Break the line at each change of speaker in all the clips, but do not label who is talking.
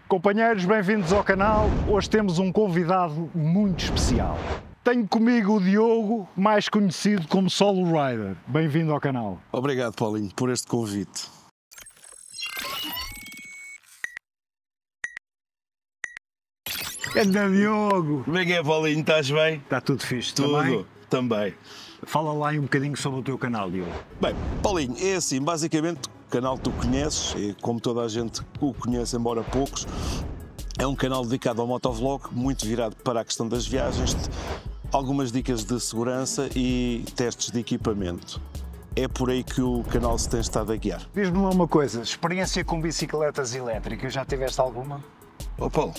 Companheiros, bem-vindos ao canal. Hoje temos um convidado muito especial. Tenho comigo o Diogo, mais conhecido como Solo Rider. Bem-vindo ao canal.
Obrigado, Paulinho, por este convite.
Anda, Diogo!
Como é que é, Paulinho? Estás bem?
Está tudo fixe?
Tudo. Também.
Fala lá aí um bocadinho sobre o teu canal, Diogo.
Bem, Paulinho, é assim, basicamente, o canal que tu conheces, e como toda a gente o conhece, embora poucos, é um canal dedicado ao motovlog, muito virado para a questão das viagens, algumas dicas de segurança e testes de equipamento. É por aí que o canal se tem estado a guiar.
Diz-me lá uma coisa, experiência com bicicletas elétricas, já tiveste alguma?
Oh, Paulo,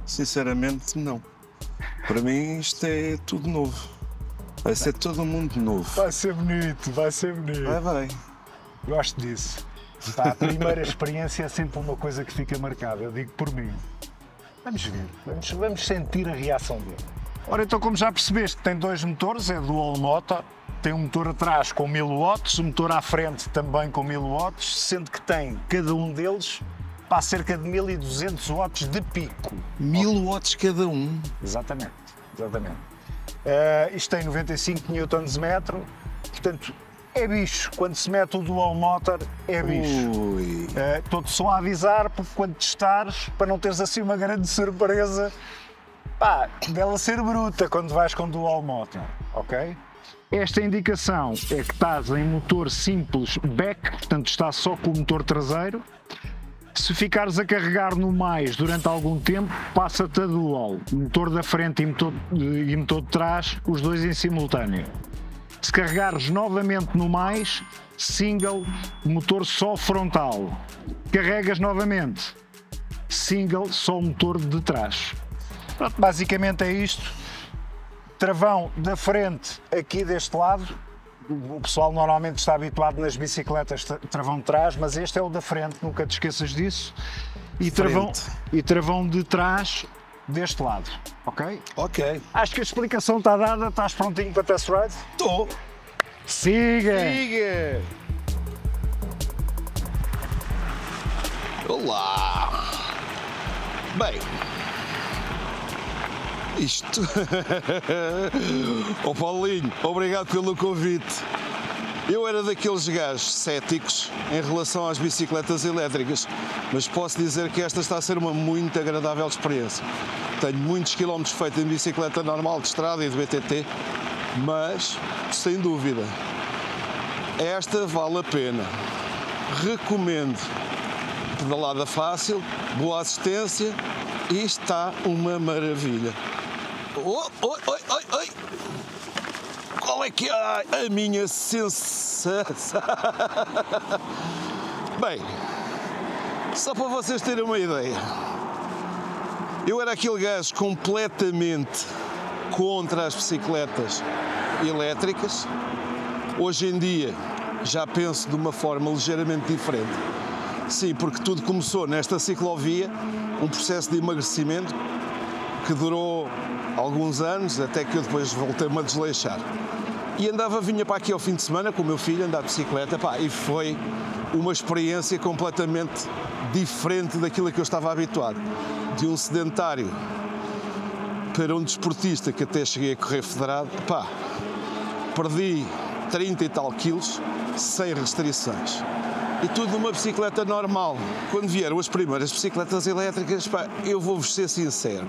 sinceramente, não. Para mim, isto é tudo novo. Vai ser todo mundo novo.
Vai ser bonito, vai ser bonito.
Vai.
Gosto disso. Pá, a primeira experiência é sempre uma coisa que fica marcada, eu digo por mim. Vamos ver, vamos sentir a reação dele. Ora, então, como já percebeste, tem dois motores, é dual motor. Tem um motor atrás com 1000 watts, o motor à frente também com 1000 watts, sendo que tem cada um deles para cerca de 1200 watts de pico.
1000 watts cada um?
Exatamente. Isto tem 95 Nm, portanto, é bicho. Quando se mete o dual motor, é bicho. Estou-te só a avisar, porque quando testares, para não teres assim uma grande surpresa, pá, dela ser bruta quando vais com dual motor, ok? Esta indicação é que estás em motor simples back, portanto está só com o motor traseiro. Se ficares a carregar no mais durante algum tempo, passa-te a dual, motor da frente e motor de trás, os dois em simultâneo. Se carregares novamente no mais, single, motor só frontal. Carregas novamente, single, só motor de trás. Pronto, basicamente é isto. Travão da frente aqui deste lado. O pessoal normalmente está habituado nas bicicletas travão de trás, mas este é o da frente, nunca te esqueças disso. E travão de trás deste lado, ok?
Ok.
Acho que a explicação está dada, estás prontinho para test ride?
Estou.
Siga!
Olá! Bem, isto... Oh, Paulinho, obrigado pelo convite. Eu era daqueles gajos céticos em relação às bicicletas elétricas, mas posso dizer que esta está a ser uma muito agradável experiência. Tenho muitos quilómetros feitos em bicicleta normal de estrada e de BTT, mas, sem dúvida, esta vale a pena. Recomendo. Pedalada fácil, boa assistência e está uma maravilha. Oi! Qual é que é a minha sensação? Bem, só para vocês terem uma ideia, eu era aquele gajo completamente contra as bicicletas elétricas. Hoje em dia já penso de uma forma ligeiramente diferente. Sim, porque tudo começou nesta ciclovia, um processo de emagrecimento que durou alguns anos, até que eu depois voltei-me a desleixar. E vinha para aqui ao fim de semana com o meu filho, andar de bicicleta, pá, e foi uma experiência completamente diferente daquilo a que eu estava habituado. De um sedentário para um desportista, que até cheguei a correr federado, pá, perdi 30 e tal quilos, sem restrições. E tudo numa bicicleta normal. Quando vieram as primeiras bicicletas elétricas, pá, eu vou-vos ser sincero,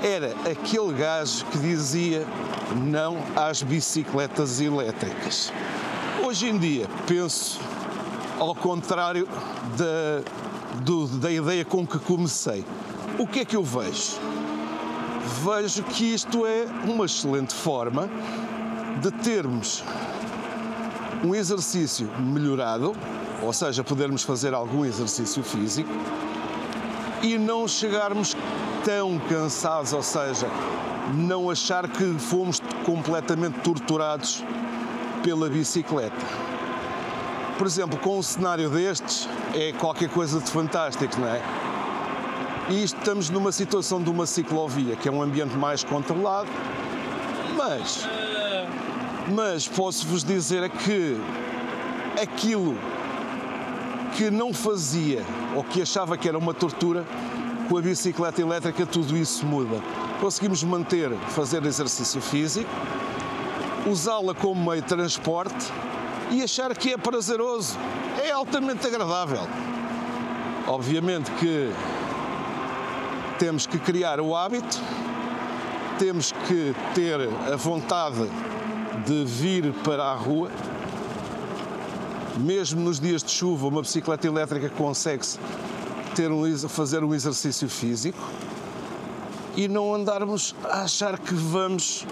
era aquele gajo que dizia não às bicicletas elétricas. Hoje em dia penso ao contrário da ideia com que comecei. O que é que eu vejo? Vejo que isto é uma excelente forma de termos um exercício melhorado, ou seja, podermos fazer algum exercício físico e não chegarmos tão cansados, ou seja, não achar que fomos completamente torturados pela bicicleta. Por exemplo, com um cenário destes, é qualquer coisa de fantástico, não é? E estamos numa situação de uma ciclovia, que é um ambiente mais controlado, mas posso-vos dizer que aquilo que não fazia, ou que achava que era uma tortura, com a bicicleta elétrica tudo isso muda. Conseguimos fazer exercício físico, usá-la como meio de transporte e achar que é prazeroso, é altamente agradável. Obviamente que temos que criar o hábito, temos que ter a vontade de vir para a rua. Mesmo nos dias de chuva, uma bicicleta elétrica consegue-se fazer um exercício físico e não andarmos a achar que vamos...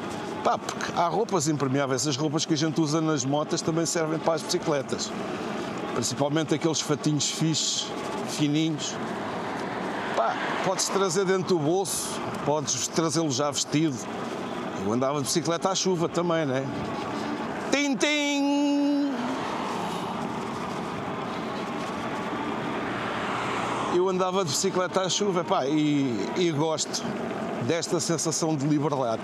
porque há roupas impermeáveis, as roupas que a gente usa nas motas também servem para as bicicletas. Principalmente aqueles fatinhos fixes, fininhos. Podes trazer dentro do bolso, podes trazê-lo já vestido. Eu andava de bicicleta à chuva também, não é? Tim-tim! Eu andava de bicicleta à chuva, e gosto desta sensação de liberdade.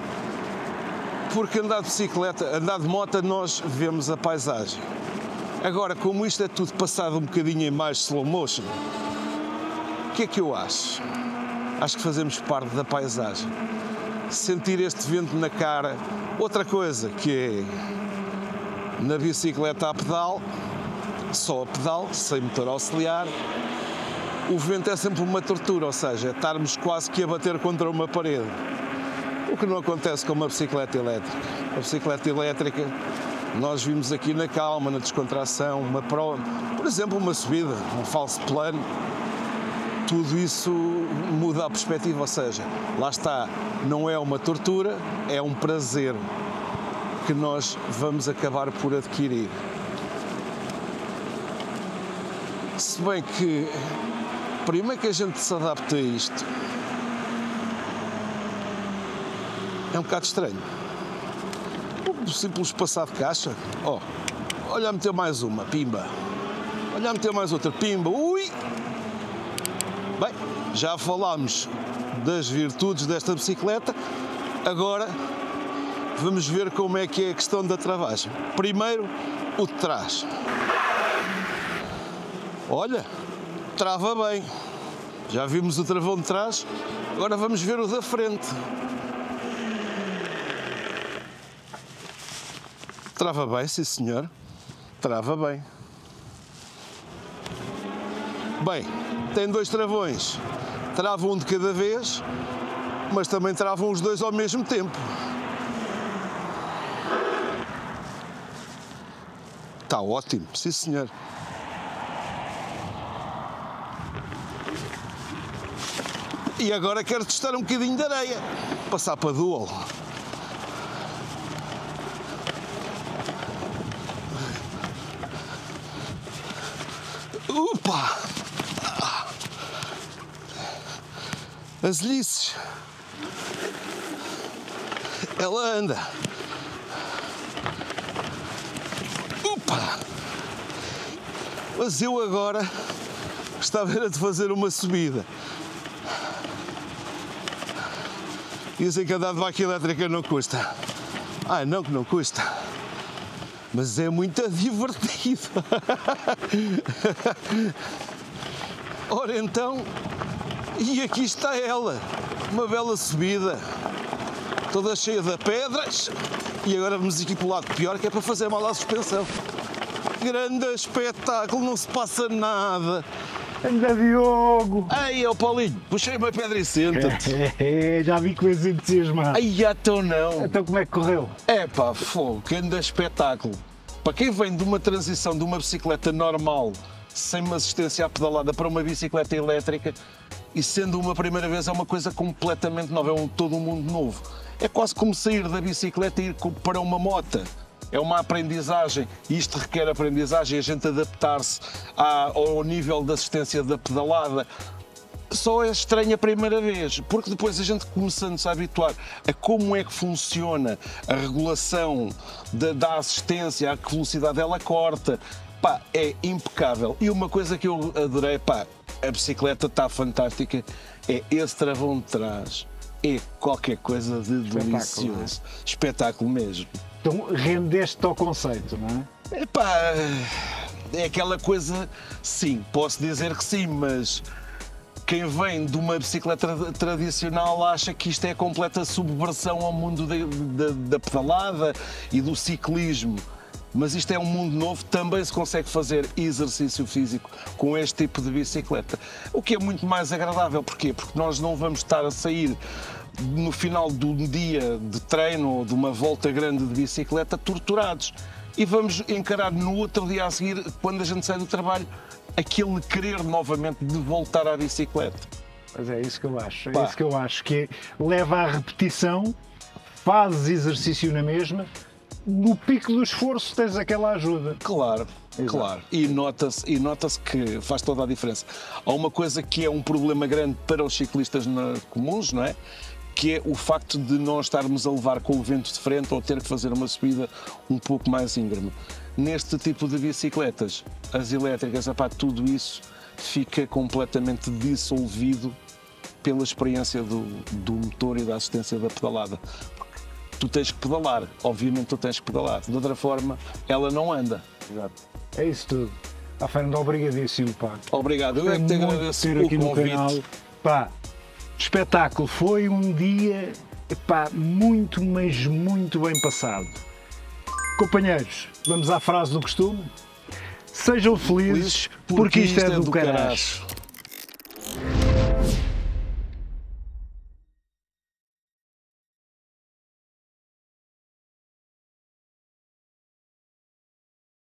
Porque andar de bicicleta, andar de moto, nós vemos a paisagem. Agora, como isto é tudo passado um bocadinho em mais slow motion, o que é que eu acho? Acho que fazemos parte da paisagem. Sentir este vento na cara. Outra coisa que é na bicicleta a pedal, só a pedal, sem motor auxiliar, o vento é sempre uma tortura, ou seja, estarmos quase que a bater contra uma parede. O que não acontece com uma bicicleta elétrica. A bicicleta elétrica, nós vimos aqui na calma, na descontração, por exemplo, uma subida, um falso plano, tudo isso muda a perspectiva, ou seja, lá está, não é uma tortura, é um prazer que nós vamos acabar por adquirir. Se bem que, primeiro que a gente se adapta a isto, é um bocado estranho. O simples passar de caixa, olha a meter mais uma, pimba. Olha a meter mais outra, pimba, ui! Bem, já falámos das virtudes desta bicicleta, agora vamos ver como é que é a questão da travagem. Primeiro, o de trás. Olha, trava bem. Já vimos o travão de trás, agora vamos ver o da frente. Trava bem, sim senhor, trava bem. Bem, tem dois travões, trava um de cada vez, mas também travam os dois ao mesmo tempo. Está ótimo, sim senhor. E agora quero testar um bocadinho de areia, passar para dual. Opa! As lices. Ela anda. Opa! Mas eu agora gostava de fazer uma subida. Dizem que andar de bike elétrica não custa. Não que não custa. Mas é muito divertido. Ora então, e aqui está ela, uma bela subida, toda cheia de pedras, e agora vamos aqui para o lado pior, que é para fazer mal à suspensão. Grande espetáculo, não se passa nada.
Anda, Diogo!
Ei, Paulinho, puxei uma pedra e senta-te.
Já vi que és entusiasmado.
Então não.
Então como é que correu?
Fogo, que anda espetáculo. Para quem vem de uma transição de uma bicicleta normal, sem uma assistência à pedalada, para uma bicicleta elétrica, e sendo uma primeira vez, é uma coisa completamente nova, é todo um mundo novo. É quase como sair da bicicleta e ir para uma moto. É uma aprendizagem, e isto requer aprendizagem, a gente adaptar-se ao nível de assistência da pedalada. Só é estranho a primeira vez, porque depois a gente começando-se a habituar a como é que funciona a regulação da assistência, a que velocidade ela corta, é impecável. E uma coisa que eu adorei, a bicicleta está fantástica, é esse travão de trás, é qualquer coisa de delicioso, espetáculo mesmo.
Então rendeste ao conceito, não é?
é aquela coisa, sim, posso dizer que sim, mas quem vem de uma bicicleta tradicional acha que isto é a completa subversão ao mundo da pedalada e do ciclismo. Mas isto é um mundo novo, também se consegue fazer exercício físico com este tipo de bicicleta. O que é muito mais agradável, porquê? Porque nós não vamos estar a sair no final do dia de treino ou de uma volta grande de bicicleta torturados. E vamos encarar no outro dia a seguir, quando a gente sai do trabalho, aquele querer novamente de voltar à bicicleta.
Mas é isso que eu acho, é isso que eu acho, que leva à repetição, fazes exercício na mesma, no pico do esforço tens aquela ajuda.
Claro, claro. E nota-se que faz toda a diferença. Há uma coisa que é um problema grande para os ciclistas comuns, não é? Que é o facto de nós estarmos a levar com o vento de frente ou ter que fazer uma subida um pouco mais íngreme. Neste tipo de bicicletas, as elétricas, tudo isso fica completamente dissolvido pela experiência do motor e da assistência da pedalada. Tu tens que pedalar, obviamente tu tens que pedalar, de outra forma ela não anda.
Exato. É isso tudo. Fernando, obrigadíssimo, pá.
Obrigado, eu é que te agradeço
ter
o
aqui no canal. Pá, espetáculo, foi um dia, pá, muito, mas muito bem passado. Companheiros, vamos à frase do costume. Sejam felizes, porque isto é do caraço.